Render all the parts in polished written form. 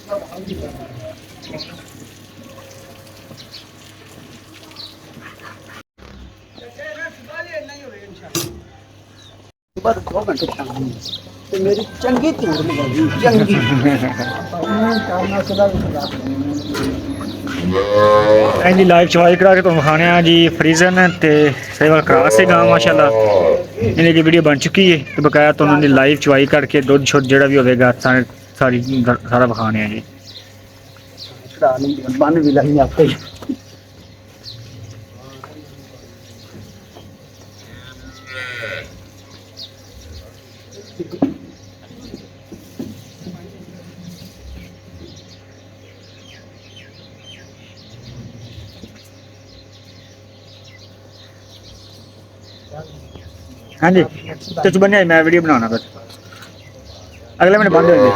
बस 2 घंटे शाम ਤੇ ਮੇਰੀ ਚੰਗੀ ਧੂੜ ਲਗਾਈ ਚੰਗੀ ਕਾਮਨਾ ਸਦਾ ਇਹਦੀ ਲਾਈਵ ਚਵਾਈ ਕਰਾ ਕੇ ਤੁਹਾਨੂੰ ਵਿਖਾਣੇ ਆ ਜੀ ਫਰੀਜ਼ਨ ਤੇ ਸੇਵਲ ਕਰਾਸ ਹੈ ਗਾਂ ਮਾਸ਼ਾਅੱਲਾ। ਇਹਦੀ ਵੀਡੀਓ ਬਣ ਚੁੱਕੀ ਹੈ ਤੇ ਬਕਾਇਆ ਤੁਹਾਨੂੰ ਇਹਦੀ ਲਾਈਵ ਚਵਾਈ ਕਰਕੇ ਦੁੱਧ ਛੁੱਟ ਜਿਹੜਾ ਵੀ ਹੋਵੇਗਾ ਸਾਰਾ ਵਿਖਾਣੇ ਆ ਜੀ। ਚੜਾ ਨਹੀਂ ਬੰਨ ਵੀ ਲਈ ਆਪੇ हाँ जी तो बन मैं वीडियो बनाना फिर अगले महीने बंद होंगे।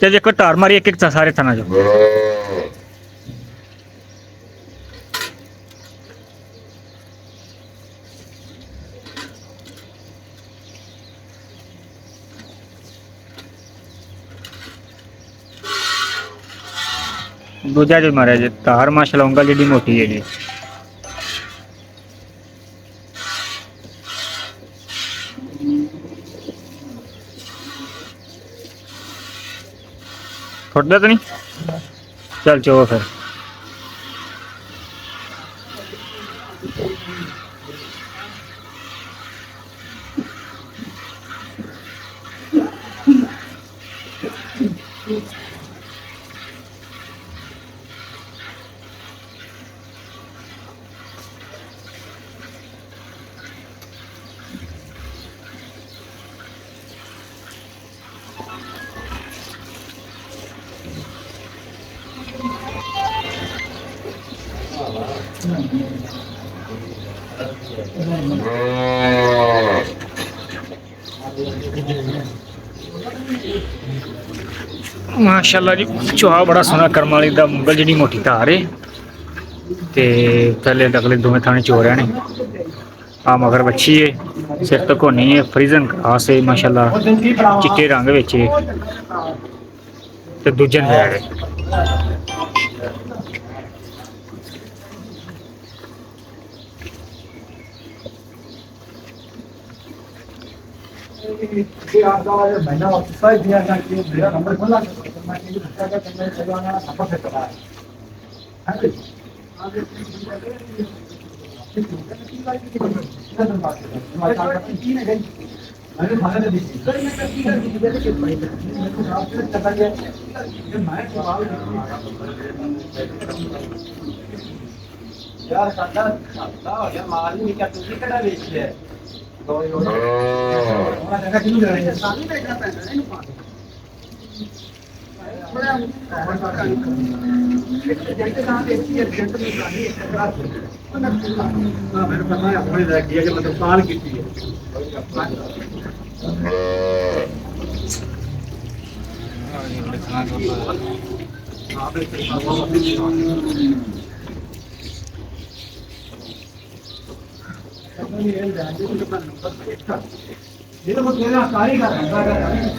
तो देखो टार मारी एक एक सारे थाना जो दूजा जो मारा जी तार माशाल्लाह उंगल जी मोटी है जी। थोड़ा तो नहीं चल चो फिर माशाल्लाह जी चुहा बड़ा सोहना करम वाली दा मुगल जी मोटी धार है ते थले अगले दोवें थाने चोरिया ने आ मगर बच्ची है सिर तो कोनी है फ्रीजन क्रास है माशाल्लाह चिट्टे रंग विच है ते दूजे नैड है। महीना वापस दिया मेरा नंबर खोला नंबर सेट करा यार माल नहीं क्या तुझे कड़ा बेच लिया ये तो मेरा कारीगर है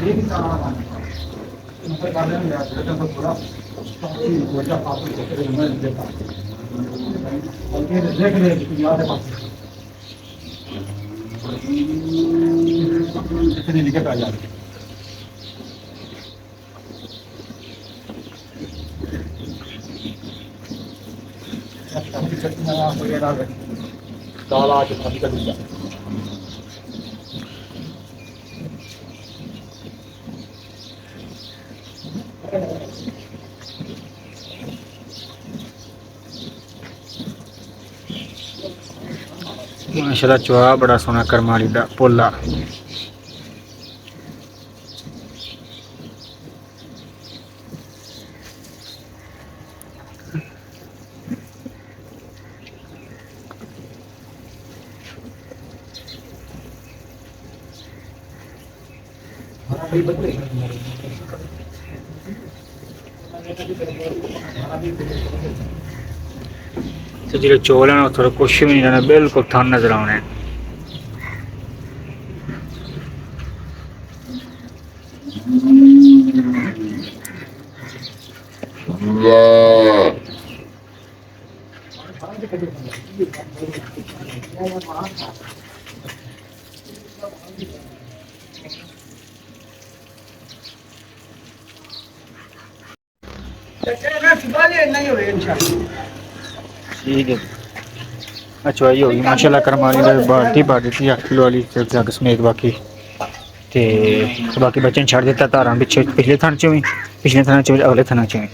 ये भी सारा नंबर काट लेंगे यार तो थोड़ा कोचा पास करके मैं देता और ये देख ले कि याद है पास कितने लिखे पे आ जाए दाल आज खाली कर दिया माशाल्लाह चुहा बड़ा सोहना करम वाली दा पोला ਤੇ ਜਿਹੜੇ ਚੋਲ ਹਨ ਉਹ ਥੋੜਾ ਕੁਛ ਵੀ ਨਹੀਂ ਰਹਿਣਾ, ਬਿਲਕੁਲ ਥਣ ਨਜ਼ਰ ਆਉਣੇ। ठीक है, अचवाई होगी माशाल्लाह करम वाली ने बाल्टी पा दी 8 किलो वाली जग समेत। बाकी ते बाकी बच्चे ने छड़ दिता धारा पिछले थाने च भी, पिछले थाने च भी, अगले थाने च भी।